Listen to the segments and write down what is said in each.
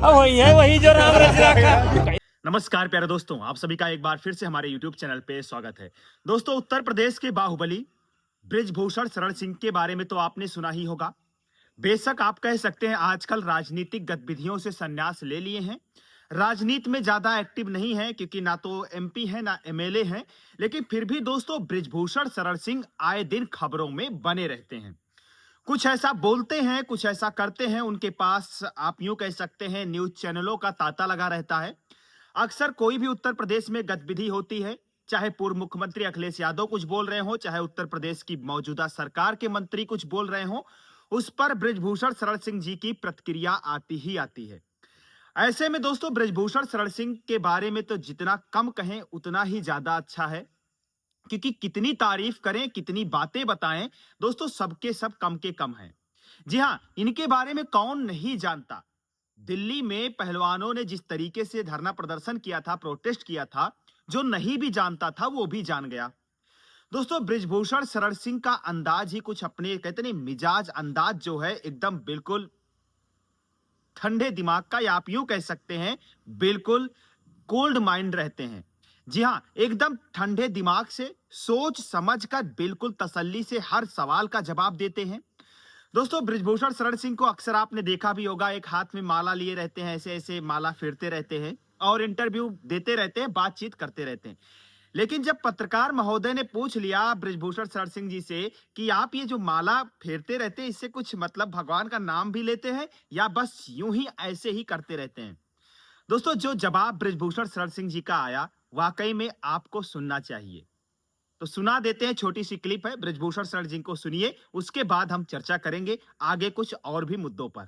वही जो राम रच रखा। नमस्कार प्यारे दोस्तों, आप सभी का एक बार फिर से हमारे YouTube चैनल पे स्वागत है। दोस्तों, उत्तर प्रदेश के बाहुबली बृजभूषण शरण सिंह के बारे में तो आपने सुना ही होगा। बेशक आप कह सकते हैं आजकल राजनीतिक गतिविधियों से संन्यास ले लिए हैं, राजनीति में ज्यादा एक्टिव नहीं है क्योंकि ना तो MP है ना MLA है, लेकिन फिर भी दोस्तों बृजभूषण शरण सिंह आए दिन खबरों में बने रहते हैं। कुछ ऐसा बोलते हैं, कुछ ऐसा करते हैं, उनके पास आप यूं कह सकते हैं न्यूज चैनलों का तांता लगा रहता है। अक्सर कोई भी उत्तर प्रदेश में गतिविधि होती है, चाहे पूर्व मुख्यमंत्री अखिलेश यादव कुछ बोल रहे हो, चाहे उत्तर प्रदेश की मौजूदा सरकार के मंत्री कुछ बोल रहे हो, उस पर बृजभूषण शरण सिंह जी की प्रतिक्रिया आती ही आती है। ऐसे में दोस्तों बृजभूषण शरण सिंह के बारे में तो जितना कम कहें उतना ही ज्यादा अच्छा है, क्योंकि कितनी तारीफ करें, कितनी बातें बताएं, दोस्तों सबके सब कम के कम हैं। जी हां, इनके बारे में कौन नहीं जानता। दिल्ली में पहलवानों ने जिस तरीके से धरना प्रदर्शन किया था, प्रोटेस्ट किया था, जो नहीं भी जानता था वो भी जान गया। दोस्तों बृजभूषण शरण सिंह का अंदाज ही कुछ अपने कहते नहीं मिजाज अंदाज जो है एकदम बिल्कुल ठंडे दिमाग का, या आप यूं कह सकते हैं बिल्कुल कोल्ड माइंड रहते हैं। जी हां, एकदम ठंडे दिमाग से सोच समझ कर बिल्कुल तसल्ली से हर सवाल का जवाब देते हैं। दोस्तों बृजभूषण शरण सिंह को अक्सर आपने देखा भी होगा, एक हाथ में माला लिए रहते हैं, ऐसे ऐसे माला फेरते रहते हैं और इंटरव्यू देते रहते हैं, बातचीत करते रहते हैं। लेकिन जब पत्रकार महोदय ने पूछ लिया बृजभूषण शरण सिंह जी से कि आप ये जो माला फेरते रहते हैं इससे कुछ मतलब भगवान का नाम भी लेते हैं या बस यूं ही ऐसे ही करते रहते हैं, दोस्तों जो जवाब बृजभूषण शरण सिंह जी का आया वाकई में आपको सुनना चाहिए। तो सुना देते हैं, छोटी सी क्लिप है, बृजभूषण शरण जी को सुनिए, उसके बाद हम चर्चा करेंगे आगे कुछ और भी मुद्दों पर।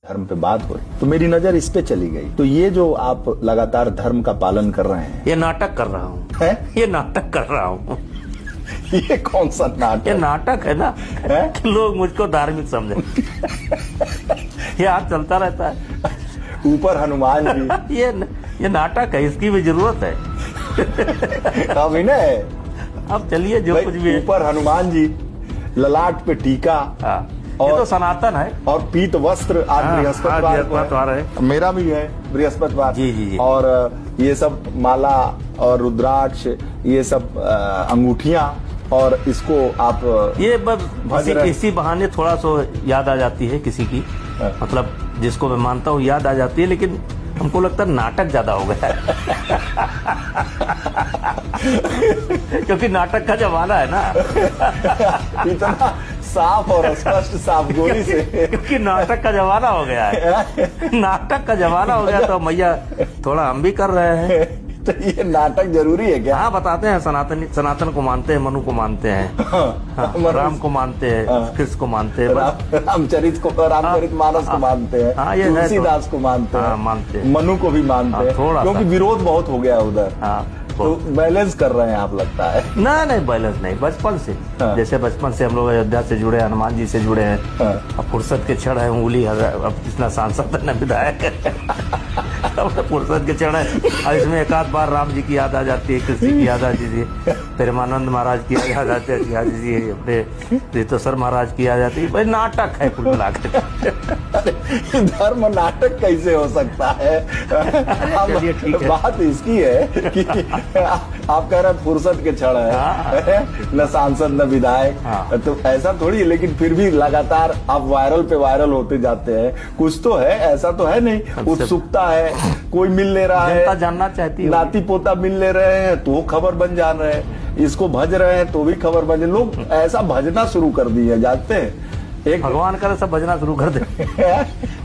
धर्म पे बात हो रही तो मेरी नजर इस पे चली गई। तो ये जो आप लगातार धर्म का पालन कर रहे हैं, ये नाटक कर रहा हूँ, ये नाटक कर रहा हूँ। ये कौन सा नाटक? ये नाटक है ना, कि लोग मुझको धार्मिक समझे। ये आज चलता रहता है। ऊपर हनुमान जी। ये नाटक है, इसकी भी जरूरत है। अभिनय है। अब चलिए जो कुछ भी है। ऊपर हनुमान जी, ललाट पे टीका, हाँ, ये तो सनातन है। और पीत वस्त्र। आज बृहस्पतिवार है, मेरा भी है बृहस्पतिवार। जी जी जी। और ये सब माला और रुद्राक्ष, ये सब अंगूठियां, और इसको आप ये बस इसी बहाने थोड़ा सा याद आ जाती है किसी की, मतलब जिसको मैं मानता हूँ याद आ जाती है, लेकिन हमको लगता है नाटक ज्यादा हो गया है। क्योंकि नाटक का जमाना है ना। इतना साफ और स्पष्ट साफ गोली से। क्योंकि नाटक का जमाना हो गया है। नाटक का जमाना हो गया तो मैया थोड़ा हम भी कर रहे हैं। तो ये नाटक जरूरी है क्या? हाँ, बताते हैं, सनातन को मानते हैं, मनु को मानते हैं, हाँ, राम को मानते हैं, कृष्ण को मानते हैं, रामचरित मानस को मानते हैं, तुलसीदास को मानते हैं, मानते हैं, मनु को भी मानते हैं, क्योंकि विरोध बहुत हो गया उधर। तो बैलेंस कर रहे हैं आप, लगता है? नहीं बैलेंस नहीं, बचपन से। जैसे बचपन से हम लोग अयोध्या से जुड़े, हनुमान जी से जुड़े हैं। अब फुर्सत के क्षण है, उंगली अब इतना सांसद न विधायक अब फुर्सत के क्षण है, और इसमें एक आध बार राम जी की याद आ जाती है, कृष्ण की याद आ जाती है, प्रेमानंद महाराज की याद आती है, अपने रीतोसर महाराज की याद आती है। भाई नाटक है कुल मिलाकर। धर्म नाटक कैसे हो सकता है? बात इसकी है कि आप कह रहे हैं फुर्सत के क्षण है, न सांसद न विधायक, तो ऐसा थोड़ी है। लेकिन फिर भी लगातार आप वायरल पे वायरल होते जाते हैं, कुछ तो है, ऐसा तो है नहीं। उत्सुकता है, कोई मिल ले रहा है, जानना चाहती है, नाती पोता मिल ले रहे हैं तो खबर बन जान रहे हैं, इसको भज रहे हैं तो भी खबर बन। लोग ऐसा भजना शुरू कर दिए, जानते हैं। एक भगवान करे सब भजना शुरू कर दे।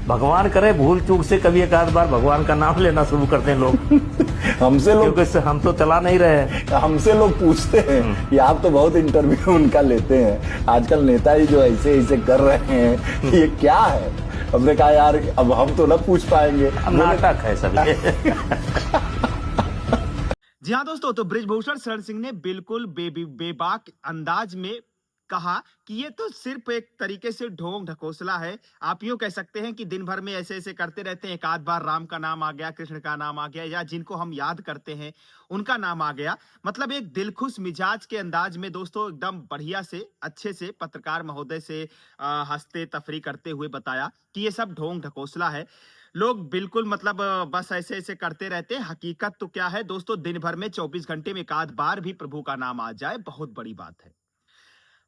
भगवान करे भूल चूक से कभी एक आध बार भगवान का नाम लेना शुरू करते हैं लोग। हमसे लोग, क्योंकि हम तो चला नहीं रहे हैं। हमसे लोग पूछते हैं कि आप तो बहुत इंटरव्यू उनका लेते हैं, आजकल नेता ही जो ऐसे ऐसे कर रहे हैं, ये क्या है? हमने कहा यार अब हम तो न पूछ पाएंगे, नाटक है सब। जी हाँ दोस्तों, तो बृजभूषण शरण सिंह ने बिल्कुल बेबाक अंदाज में कहा कि ये तो सिर्फ एक तरीके से ढोंग ढकोसला है। आप यूं कह सकते हैं कि दिन भर में ऐसे ऐसे करते रहते हैं, एक आध बार राम का नाम आ गया, कृष्ण का नाम आ गया, या जिनको हम याद करते हैं उनका नाम आ गया। मतलब एक दिलखुश मिजाज के अंदाज में दोस्तों एकदम बढ़िया से अच्छे से पत्रकार महोदय से हंसते तफरी करते हुए बताया कि ये सब ढोंग ढकोसला है। लोग बिल्कुल मतलब बस ऐसे ऐसे करते रहते हैं। हकीकत तो क्या है दोस्तों, दिन भर में 24 घंटे में एक आध बार भी प्रभु का नाम आ जाए, बहुत बड़ी बात है।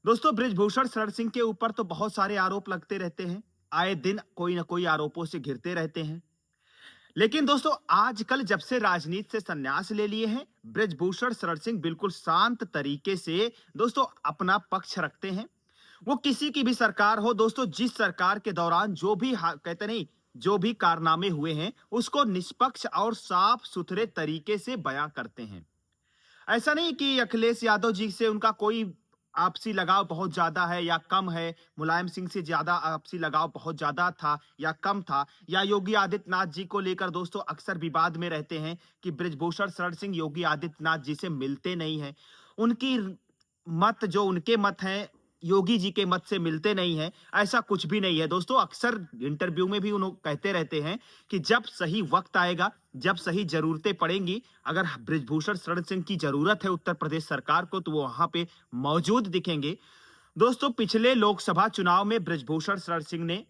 दोस्तों, बृजभूषण शरण सिंह के ऊपर तो बहुत सारे आरोप लगते रहते हैं, आए दिन कोई ना कोई आरोपों से घिरते रहते हैं। लेकिन दोस्तों, आजकल जब से राजनीति से संन्यास ले लिए हैं, बृजभूषण शरण सिंह बिल्कुल शांत तरीके से दोस्तों अपना पक्ष रखते हैं। वो किसी की भी सरकार हो दोस्तों, जिस सरकार के दौरान जो भी कहते नहीं, जो भी कारनामे हुए हैं उसको निष्पक्ष और साफ सुथरे तरीके से बयां करते हैं। ऐसा नहीं कि अखिलेश यादव जी से उनका कोई आपसी लगाव बहुत ज्यादा है या कम है, मुलायम सिंह से ज्यादा आपसी लगाव बहुत ज्यादा था या कम था, या योगी आदित्यनाथ जी को लेकर दोस्तों अक्सर विवाद में रहते हैं कि बृजभूषण शरण सिंह योगी आदित्यनाथ जी से मिलते नहीं हैं, उनकी मत जो उनके मत हैं योगी जी के मत से मिलते नहीं हैं। ऐसा कुछ भी नहीं है दोस्तों। अक्सर इंटरव्यू में भी उन्होंने कहते रहते हैं कि जब सही वक्त आएगा, जब सही जरूरतें पड़ेंगी, अगर बृजभूषण शरण सिंह की जरूरत है उत्तर प्रदेश सरकार को, तो वो वहां पे मौजूद दिखेंगे। दोस्तों, पिछले लोकसभा चुनाव में बृजभूषण शरण सिंह ने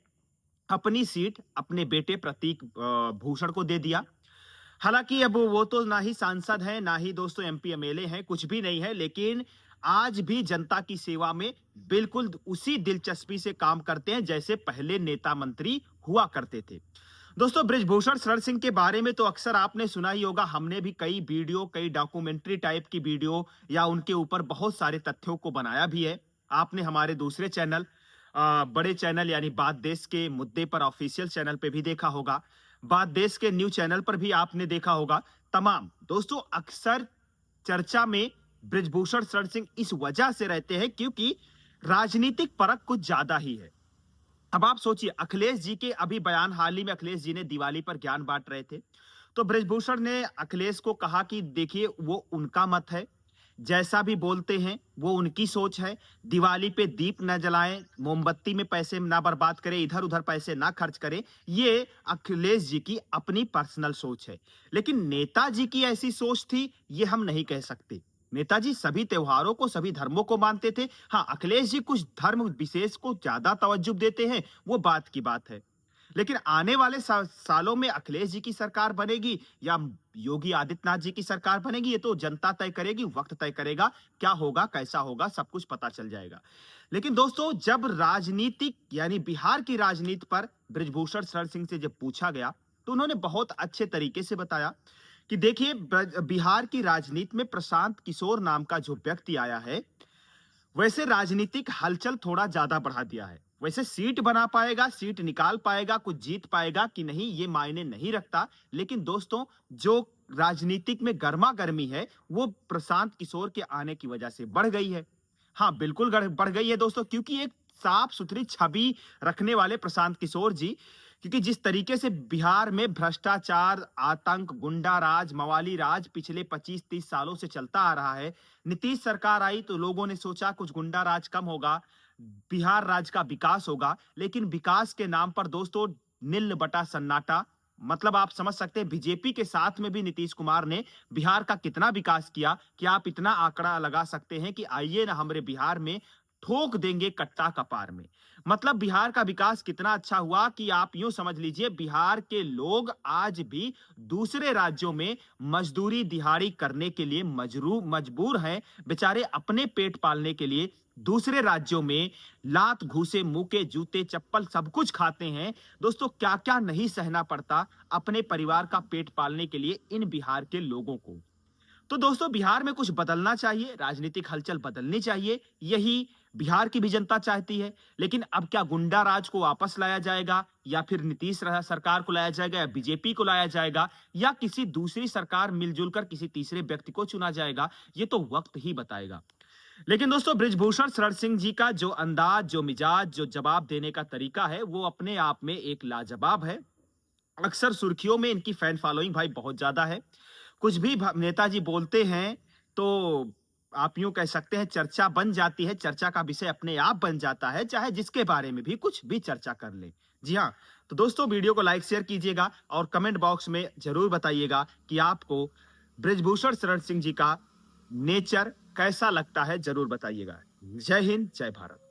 अपनी सीट अपने बेटे प्रतीक भूषण को दे दिया। हालांकि अब वो तो ना ही सांसद है, ना ही दोस्तों एमपी एमएलए हैं, कुछ भी नहीं है, लेकिन आज भी जनता की सेवा में बिल्कुल उसी दिलचस्पी से काम करते हैं जैसे पहले नेता मंत्री हुआ करते थे। दोस्तों, बृजभूषण शरण सिंह के बारे में तो अक्सर आपने सुना ही होगा। हमने भी कई वीडियो, कई डॉक्यूमेंट्री टाइप की वीडियो या उनके ऊपर बहुत सारे तथ्यों को बनाया भी है। आपने हमारे दूसरे चैनल, बड़े चैनल यानी बात देश के मुद्दे पर ऑफिशियल चैनल पे भी देखा होगा, बात देश के न्यूज चैनल पर भी आपने देखा होगा। तमाम दोस्तों अक्सर चर्चा में बृजभूषण शरण सिंह इस वजह से रहते हैं क्योंकि राजनीतिक परख कुछ ज्यादा ही है। अब आप सोचिए, अखिलेश जी के अभी बयान हाल ही में अखिलेश जी ने दिवाली पर ज्ञान बांट रहे थे, तो बृजभूषण ने अखिलेश को कहा कि देखिए वो उनका मत है, जैसा भी बोलते हैं वो उनकी सोच है, दिवाली पे दीप न जलाएं, मोमबत्ती में पैसे ना बर्बाद करें, इधर उधर पैसे ना खर्च करें, ये अखिलेश जी की अपनी पर्सनल सोच है। लेकिन नेताजी की ऐसी सोच थी ये हम नहीं कह सकते। नेताजी सभी त्योहारों को, सभी धर्मों को मानते थे। हाँ, अखिलेश जी कुछ धर्म विशेष को ज्यादा तवज्जो देते हैं, वो बात की बात है। लेकिन आने वाले सालों में अखिलेश जी की सरकार बनेगी या योगी आदित्यनाथ जी की सरकार बनेगी, ये तो जनता तय करेगी, वक्त तय करेगा, क्या होगा कैसा होगा सब कुछ पता चल जाएगा। लेकिन दोस्तों, जब राजनीतिक यानी बिहार की राजनीति पर बृजभूषण शरण सिंह से जब पूछा गया तो उन्होंने बहुत अच्छे तरीके से बताया कि देखिए, बिहार की राजनीति में प्रशांत किशोर नाम का जो व्यक्ति आया है, वैसे राजनीतिक हलचल थोड़ा ज्यादा बढ़ा दिया है। वैसे सीट बना पाएगा, सीट निकाल पाएगा, कुछ जीत पाएगा कि नहीं ये मायने नहीं रखता, लेकिन दोस्तों जो राजनीतिक में गर्मा गर्मी है वो प्रशांत किशोर के आने की वजह से बढ़ गई है। हाँ, बिल्कुल बढ़ गई है दोस्तों, क्योंकि एक साफ सुथरी छवि रखने वाले प्रशांत किशोर जी, क्योंकि जिस तरीके से बिहार में भ्रष्टाचार, आतंक, गुंडा राज, मवाली राज पिछले 25-30 सालों से चलता आ रहा है, नीतीश सरकार आई तो लोगों ने सोचा कुछ गुंडा राज कम होगा, बिहार राज्य का विकास होगा, लेकिन विकास के नाम पर दोस्तों नील बटा सन्नाटा। मतलब आप समझ सकते हैं बीजेपी के साथ में भी नीतीश कुमार ने बिहार का कितना विकास किया कि आप इतना आंकड़ा लगा सकते हैं कि आइए ना हमारे बिहार में ठोक देंगे कट्टा कपार में। मतलब बिहार का विकास कितना अच्छा हुआ कि आप यूं समझ लीजिए, बिहार के लोग आज भी दूसरे राज्यों में मजदूरी दिहाड़ी करने के लिए मजबूर हैं। बेचारे अपने पेट पालने के लिए दूसरे राज्यों में लात, घूसे, मुके, जूते, चप्पल सब कुछ खाते हैं। दोस्तों, क्या क्या नहीं सहना पड़ता अपने परिवार का पेट पालने के लिए इन बिहार के लोगों को। तो दोस्तों, बिहार में कुछ बदलना चाहिए, राजनीतिक हलचल बदलनी चाहिए, यही बिहार की भी जनता चाहती है। लेकिन अब क्या गुंडा राज को वापस लाया जाएगा, या फिर नीतीश सरकार को लाया जाएगा, या बीजेपी को लाया जाएगा, या किसी दूसरी सरकार मिलजुल कर किसी तीसरे व्यक्ति को चुना जाएगा, ये तो वक्त ही बताएगा। लेकिन दोस्तों, बृजभूषण शरण सिंह जी का जो अंदाज, जो मिजाज, जो जवाब देने का तरीका है वो अपने आप में एक लाजवाब है। अक्सर सुर्खियों में इनकी फैन फॉलोइंग भाई बहुत ज्यादा है। कुछ भी नेताजी बोलते हैं तो आप यूं कह सकते हैं चर्चा बन जाती है, चर्चा का विषय अपने आप बन जाता है, चाहे जिसके बारे में भी कुछ भी चर्चा कर ले। जी हाँ, तो दोस्तों वीडियो को लाइक शेयर कीजिएगा और कमेंट बॉक्स में जरूर बताइएगा कि आपको बृजभूषण शरण सिंह जी का नेचर कैसा लगता है, जरूर बताइएगा। जय हिंद, जय भारत।